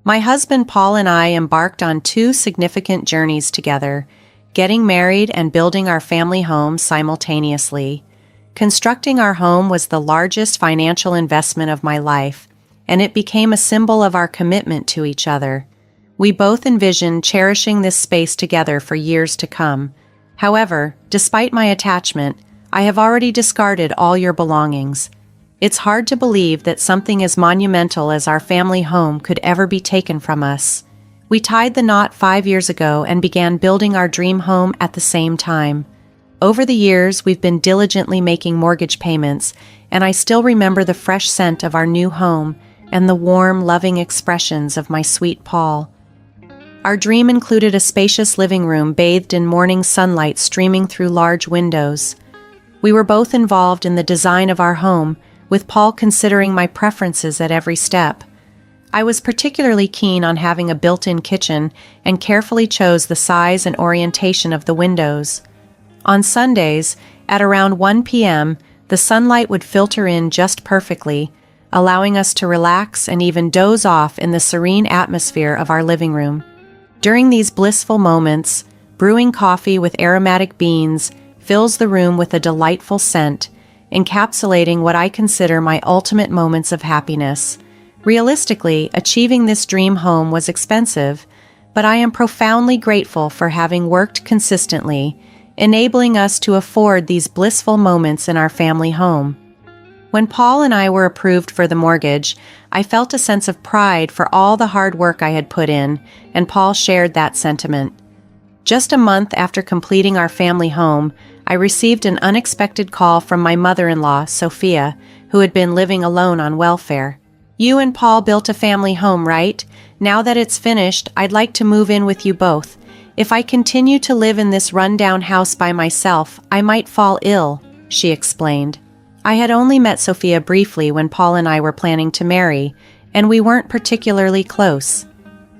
My husband Paul and I embarked on two significant journeys together, getting married and building our family home simultaneously. Constructing our home was the largest financial investment of my life, and it became a symbol of our commitment to each other. We both envisioned cherishing this space together for years to come. However, despite my attachment, I have already discarded all your belongings. It's hard to believe that something as monumental as our family home could ever be taken from us. We tied the knot 5 years ago and began building our dream home at the same time. Over the years, we've been diligently making mortgage payments, and I still remember the fresh scent of our new home and the warm, loving expressions of my sweet Paul. Our dream included a spacious living room bathed in morning sunlight streaming through large windows. We were both involved in the design of our home, with Paul considering my preferences at every step. I was particularly keen on having a built-in kitchen and carefully chose the size and orientation of the windows. On Sundays, at around 1 p.m., the sunlight would filter in just perfectly, allowing us to relax and even doze off in the serene atmosphere of our living room. During these blissful moments, brewing coffee with aromatic beans fills the room with a delightful scent, encapsulating what I consider my ultimate moments of happiness. Realistically, achieving this dream home was expensive, but I am profoundly grateful for having worked consistently, enabling us to afford these blissful moments in our family home. When Paul and I were approved for the mortgage, I felt a sense of pride for all the hard work I had put in, and Paul shared that sentiment. Just a month after completing our family home, I received an unexpected call from my mother-in-law, Sophia, who had been living alone on welfare. "You and Paul built a family home, right? Now that it's finished, I'd like to move in with you both. If I continue to live in this run-down house by myself, I might fall ill," she explained. I had only met Sophia briefly when Paul and I were planning to marry, and we weren't particularly close.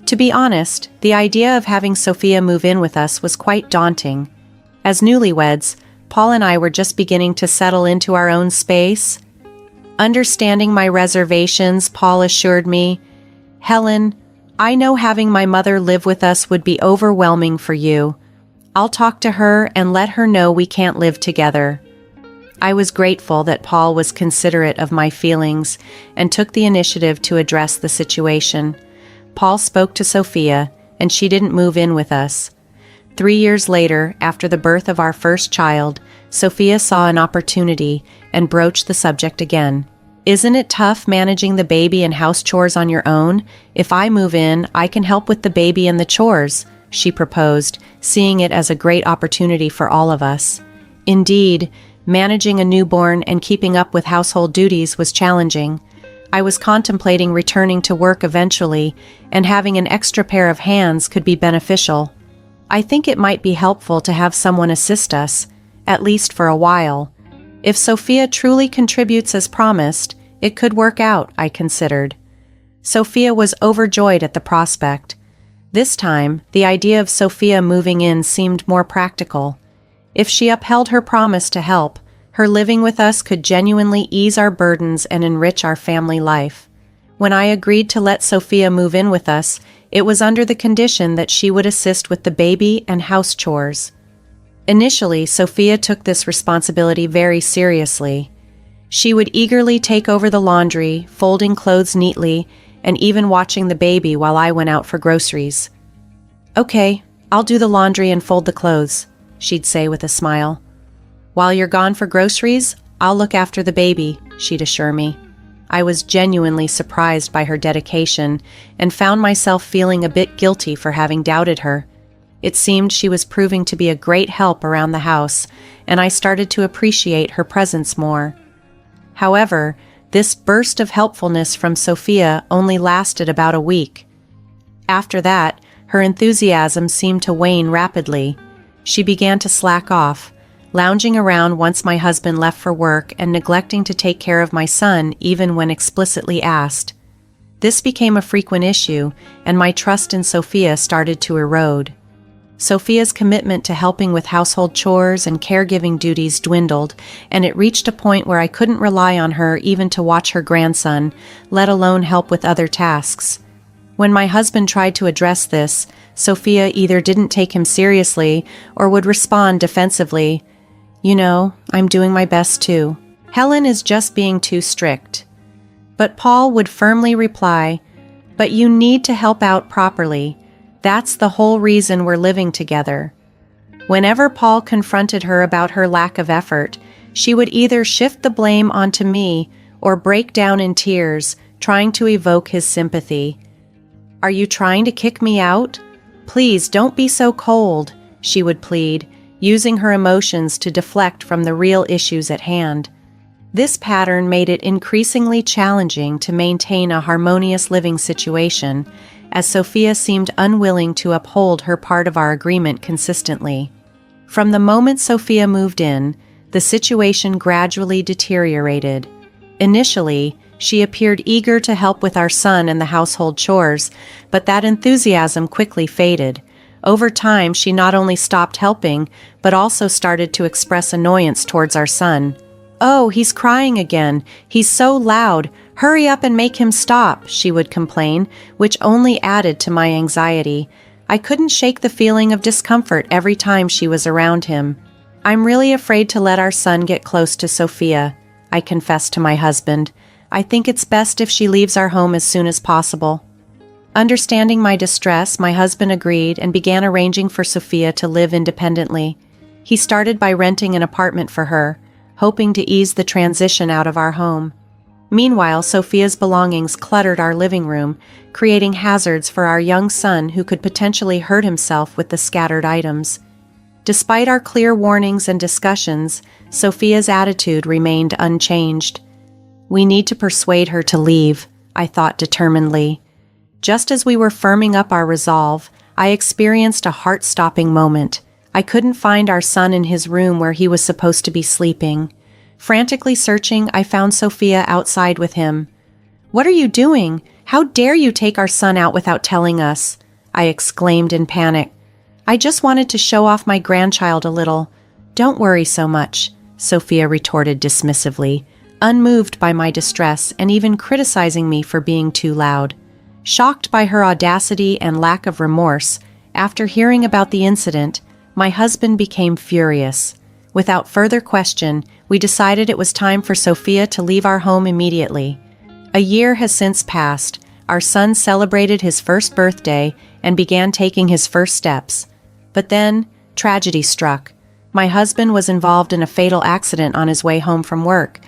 To be honest, the idea of having Sophia move in with us was quite daunting. As newlyweds, Paul and I were just beginning to settle into our own space. Understanding my reservations, Paul assured me, "Helen, I know having my mother live with us would be overwhelming for you. I'll talk to her and let her know we can't live together." I was grateful that Paul was considerate of my feelings and took the initiative to address the situation. Paul spoke to Sophia, and she didn't move in with us. 3 years later, after the birth of our first child, Sophia saw an opportunity and broached the subject again. "Isn't it tough managing the baby and house chores on your own? If I move in, I can help with the baby and the chores," she proposed, seeing it as a great opportunity for all of us. Indeed, managing a newborn and keeping up with household duties was challenging. I was contemplating returning to work eventually, and having an extra pair of hands could be beneficial. I think it might be helpful to have someone assist us, at least for a while. If Sophia truly contributes as promised, it could work out, I considered. Sophia was overjoyed at the prospect. This time, the idea of Sophia moving in seemed more practical. If she upheld her promise to help, her living with us could genuinely ease our burdens and enrich our family life. When I agreed to let Sophia move in with us, it was under the condition that she would assist with the baby and house chores. Initially, Sophia took this responsibility very seriously. She would eagerly take over the laundry, folding clothes neatly, and even watching the baby while I went out for groceries. "Okay, I'll do the laundry and fold the clothes," she'd say with a smile. "While you're gone for groceries, I'll look after the baby," she'd assure me. I was genuinely surprised by her dedication and found myself feeling a bit guilty for having doubted her. It seemed she was proving to be a great help around the house, and I started to appreciate her presence more. However, this burst of helpfulness from Sophia only lasted about a week. After that, her enthusiasm seemed to wane rapidly. She began to slack off, lounging around once my husband left for work and neglecting to take care of my son even when explicitly asked. This became a frequent issue, and my trust in Sophia started to erode. Sophia's commitment to helping with household chores and caregiving duties dwindled, and it reached a point where I couldn't rely on her even to watch her grandson, let alone help with other tasks. When my husband tried to address this, Sophia either didn't take him seriously or would respond defensively. "You know, I'm doing my best too. Helen is just being too strict." But Paul would firmly reply, "But you need to help out properly. That's the whole reason we're living together." Whenever Paul confronted her about her lack of effort, she would either shift the blame onto me or break down in tears, trying to evoke his sympathy. "Are you trying to kick me out? Please don't be so cold," she would plead, using her emotions to deflect from the real issues at hand. This pattern made it increasingly challenging to maintain a harmonious living situation, as Sophia seemed unwilling to uphold her part of our agreement consistently. From the moment Sophia moved in, the situation gradually deteriorated. Initially, she appeared eager to help with our son and the household chores, but that enthusiasm quickly faded. Over time, she not only stopped helping, but also started to express annoyance towards our son. "Oh, he's crying again. He's so loud. Hurry up and make him stop," she would complain, which only added to my anxiety. I couldn't shake the feeling of discomfort every time she was around him. "I'm really afraid to let our son get close to Sophia," I confessed to my husband. "I think it's best if she leaves our home as soon as possible." Understanding my distress, my husband agreed and began arranging for Sophia to live independently. He started by renting an apartment for her, hoping to ease the transition out of our home. Meanwhile, Sophia's belongings cluttered our living room, creating hazards for our young son who could potentially hurt himself with the scattered items. Despite our clear warnings and discussions, Sophia's attitude remained unchanged. "We need to persuade her to leave," I thought determinedly. Just as we were firming up our resolve, I experienced a heart-stopping moment. I couldn't find our son in his room where he was supposed to be sleeping. Frantically searching, I found Sophia outside with him. "What are you doing? How dare you take our son out without telling us?" I exclaimed in panic. "I just wanted to show off my grandchild a little." "Don't worry so much," Sophia retorted dismissively, unmoved by my distress and even criticizing me for being too loud. Shocked by her audacity and lack of remorse, after hearing about the incident, my husband became furious. Without further question, we decided it was time for Sophia to leave our home immediately. A year has since passed. Our son celebrated his first birthday and began taking his first steps. But then, tragedy struck. My husband was involved in a fatal accident on his way home from work.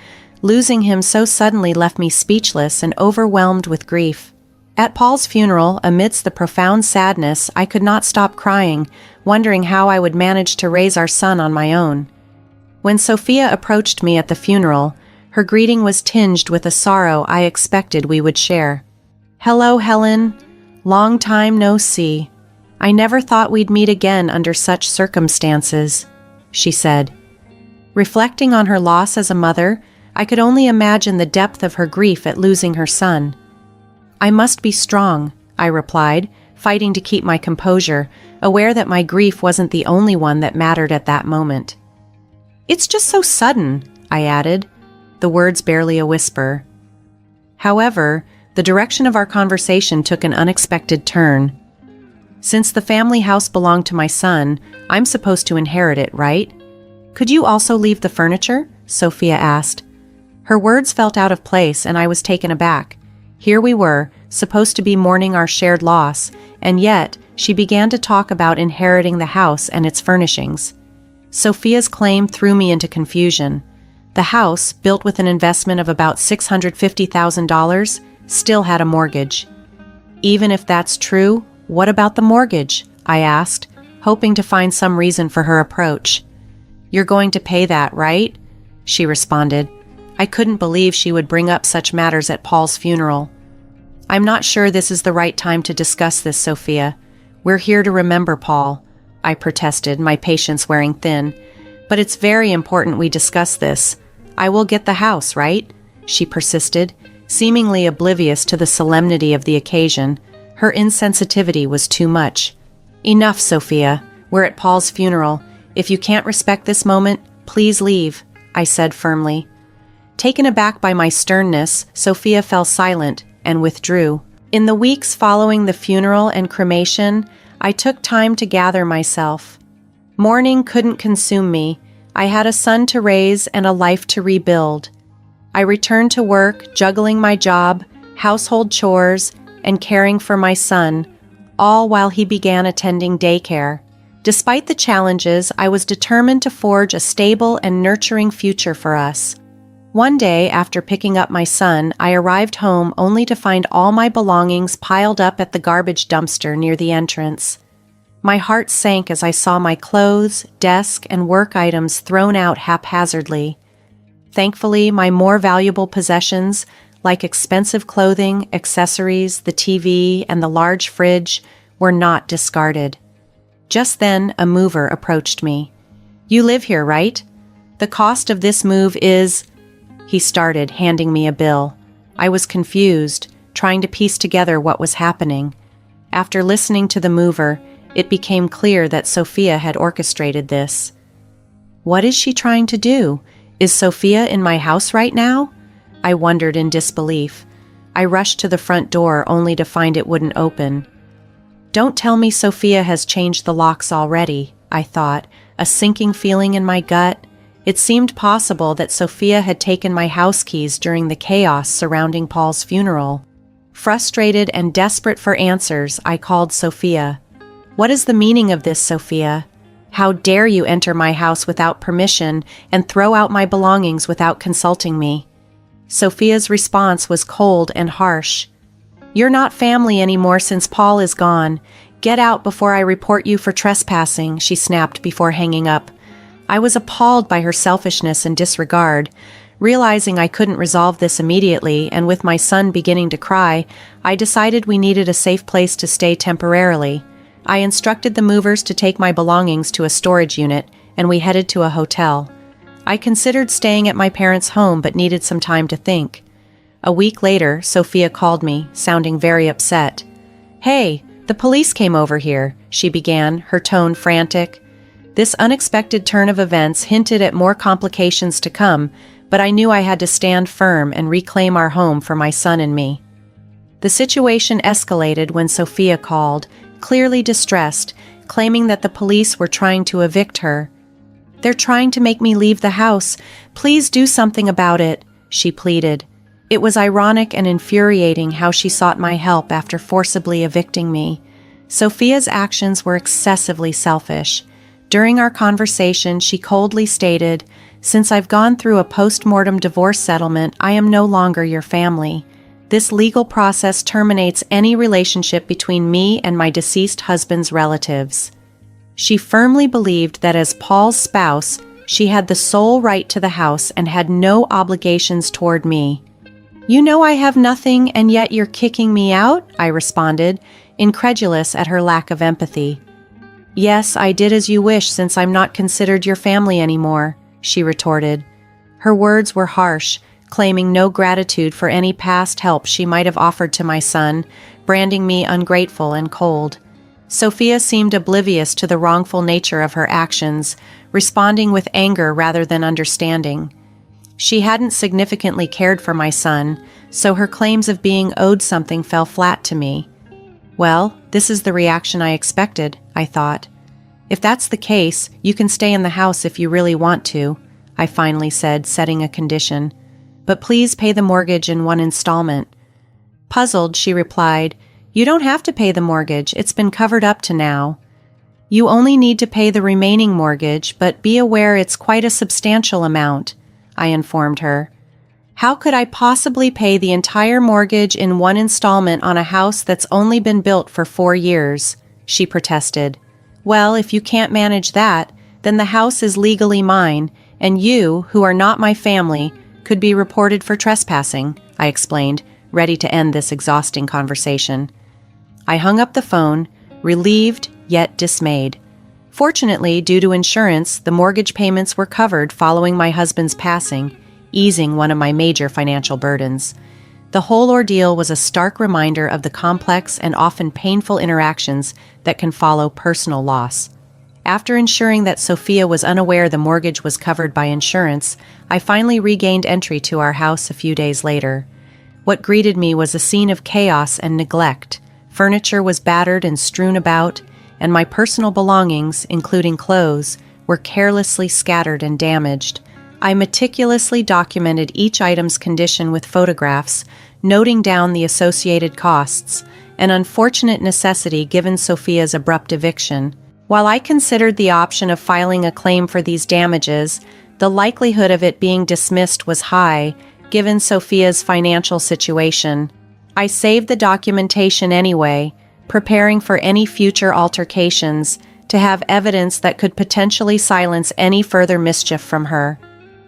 Losing him so suddenly left me speechless and overwhelmed with grief. At Paul's funeral, amidst the profound sadness, I could not stop crying, wondering how I would manage to raise our son on my own. When Sophia approached me at the funeral, her greeting was tinged with a sorrow I expected we would share. "Hello, Helen. Long time no see. I never thought we'd meet again under such circumstances," she said. Reflecting on her loss as a mother, I could only imagine the depth of her grief at losing her son. "I must be strong," I replied, fighting to keep my composure, aware that my grief wasn't the only one that mattered at that moment. "It's just so sudden," I added, the words barely a whisper. However, the direction of our conversation took an unexpected turn. "Since the family house belonged to my son, I'm supposed to inherit it, right? Could you also leave the furniture?" Sophia asked. Her words felt out of place, and I was taken aback. Here we were, supposed to be mourning our shared loss, and yet she began to talk about inheriting the house and its furnishings. Sophia's claim threw me into confusion. The house, built with an investment of about $650,000, still had a mortgage. "Even if that's true, what about the mortgage?" I asked, hoping to find some reason for her approach. "You're going to pay that, right?" she responded. I couldn't believe she would bring up such matters at Paul's funeral. "I'm not sure this is the right time to discuss this, Sophia. We're here to remember Paul," I protested, my patience wearing thin. "But it's very important we discuss this. I will get the house, right?" she persisted, seemingly oblivious to the solemnity of the occasion. Her insensitivity was too much. "Enough, Sophia. We're at Paul's funeral. If you can't respect this moment, please leave," I said firmly. Taken aback by my sternness, Sophia fell silent and withdrew. In the weeks following the funeral and cremation, I took time to gather myself. Mourning couldn't consume me. I had a son to raise and a life to rebuild. I returned to work, juggling my job, household chores, and caring for my son, all while he began attending daycare. Despite the challenges, I was determined to forge a stable and nurturing future for us. One day, after picking up my son, I arrived home only to find all my belongings piled up at the garbage dumpster near the entrance. My heart sank as I saw my clothes, desk, and work items thrown out haphazardly. Thankfully, my more valuable possessions, like expensive clothing, accessories, the TV, and the large fridge, were not discarded. Just then, a mover approached me. "You live here, right? The cost of this move is—" He started, handing me a bill. I was confused, trying to piece together what was happening. After listening to the mover, it became clear that Sophia had orchestrated this. What is she trying to do? Is Sophia in my house right now? I wondered in disbelief. I rushed to the front door only to find it wouldn't open. Don't tell me Sophia has changed the locks already, I thought, a sinking feeling in my gut. It seemed possible that Sophia had taken my house keys during the chaos surrounding Paul's funeral. Frustrated and desperate for answers, I called Sophia. What is the meaning of this, Sophia? How dare you enter my house without permission and throw out my belongings without consulting me? Sophia's response was cold and harsh. You're not family anymore since Paul is gone. Get out before I report you for trespassing, she snapped before hanging up. I was appalled by her selfishness and disregard. Realizing I couldn't resolve this immediately, and with my son beginning to cry, I decided we needed a safe place to stay temporarily. I instructed the movers to take my belongings to a storage unit, and we headed to a hotel. I considered staying at my parents' home but needed some time to think. A week later, Sophia called me, sounding very upset. Hey, the police came over here, she began, her tone frantic. This unexpected turn of events hinted at more complications to come, but I knew I had to stand firm and reclaim our home for my son and me. The situation escalated when Sophia called, clearly distressed, claiming that the police were trying to evict her. They're trying to make me leave the house. Please do something about it, she pleaded. It was ironic and infuriating how she sought my help after forcibly evicting me. Sophia's actions were excessively selfish. During our conversation, she coldly stated, "Since I've gone through a post-mortem divorce settlement, I am no longer your family. This legal process terminates any relationship between me and my deceased husband's relatives." She firmly believed that as Paul's spouse, she had the sole right to the house and had no obligations toward me. "You know I have nothing, and yet you're kicking me out?" I responded, incredulous at her lack of empathy. "Yes, I did as you wish since I'm not considered your family anymore," she retorted. Her words were harsh, claiming no gratitude for any past help she might have offered to my son, branding me ungrateful and cold. Sophia seemed oblivious to the wrongful nature of her actions, responding with anger rather than understanding. She hadn't significantly cared for my son, so her claims of being owed something fell flat to me. Well, this is the reaction I expected, I thought. If that's the case, you can stay in the house if you really want to, I finally said, setting a condition. But please pay the mortgage in one installment. Puzzled, she replied, "You don't have to pay the mortgage. It's been covered up to now. You only need to pay the remaining mortgage, but be aware it's quite a substantial amount," I informed her. How could I possibly pay the entire mortgage in one installment on a house that's only been built for 4 years? She protested. Well, if you can't manage that, then the house is legally mine, and you, who are not my family, could be reported for trespassing, I explained, ready to end this exhausting conversation. I hung up the phone, relieved yet dismayed. Fortunately, due to insurance, the mortgage payments were covered following my husband's passing, easing one of my major financial burdens. The whole ordeal was a stark reminder of the complex and often painful interactions that can follow personal loss. After ensuring that Sophia was unaware the mortgage was covered by insurance, I finally regained entry to our house a few days later. What greeted me was a scene of chaos and neglect. Furniture was battered and strewn about, and my personal belongings, including clothes, were carelessly scattered and damaged. I meticulously documented each item's condition with photographs, noting down the associated costs, an unfortunate necessity given Sophia's abrupt eviction. While I considered the option of filing a claim for these damages, the likelihood of it being dismissed was high, given Sophia's financial situation. I saved the documentation anyway, preparing for any future altercations, to have evidence that could potentially silence any further mischief from her.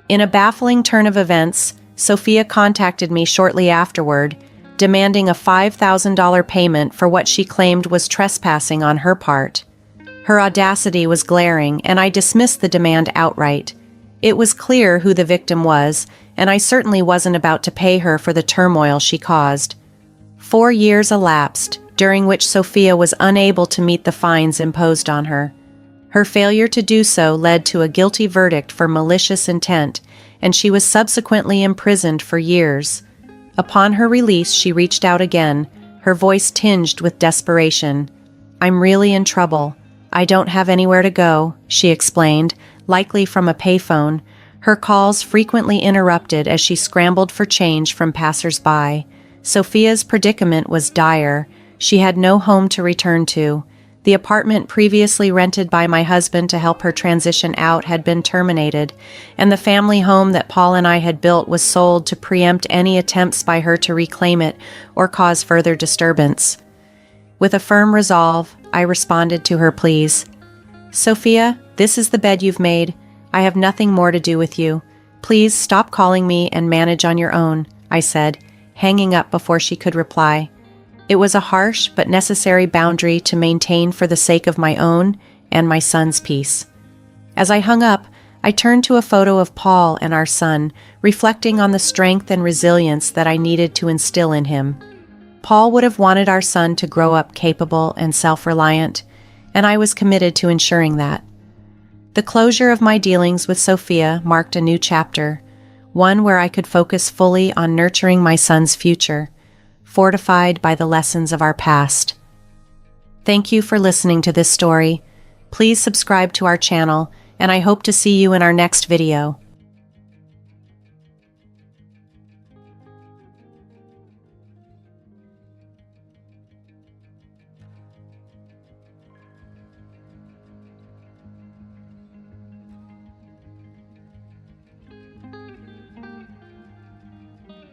In a baffling turn of events, Sophia contacted me shortly afterward, demanding a $5,000 payment for what she claimed was trespassing on her part. Her audacity was glaring, and I dismissed the demand outright. It was clear who the victim was, and I certainly wasn't about to pay her for the turmoil she caused. 4 years elapsed, during which Sophia was unable to meet the fines imposed on her. Her failure to do so led to a guilty verdict for malicious intent, and she was subsequently imprisoned for years. Upon her release, she reached out again, her voice tinged with desperation. "I'm really in trouble. I don't have anywhere to go," she explained, likely from a payphone, her calls frequently interrupted as she scrambled for change from passers-by. Sophia's predicament was dire. She had no home to return to. The apartment previously rented by my husband to help her transition out had been terminated, and the family home that Paul and I had built was sold to preempt any attempts by her to reclaim it or cause further disturbance. With a firm resolve, I responded to her pleas. "Sophia, this is the bed you've made. I have nothing more to do with you. Please stop calling me and manage on your own," I said, hanging up before she could reply. It was a harsh but necessary boundary to maintain for the sake of my own and my son's peace. As I hung up, I turned to a photo of Paul and our son, reflecting on the strength and resilience that I needed to instill in him. Paul would have wanted our son to grow up capable and self-reliant, and I was committed to ensuring that. The closure of my dealings with Sophia marked a new chapter, one where I could focus fully on nurturing my son's future, fortified by the lessons of our past. Thank you for listening to this story. Please subscribe to our channel, and I hope to see you in our next video.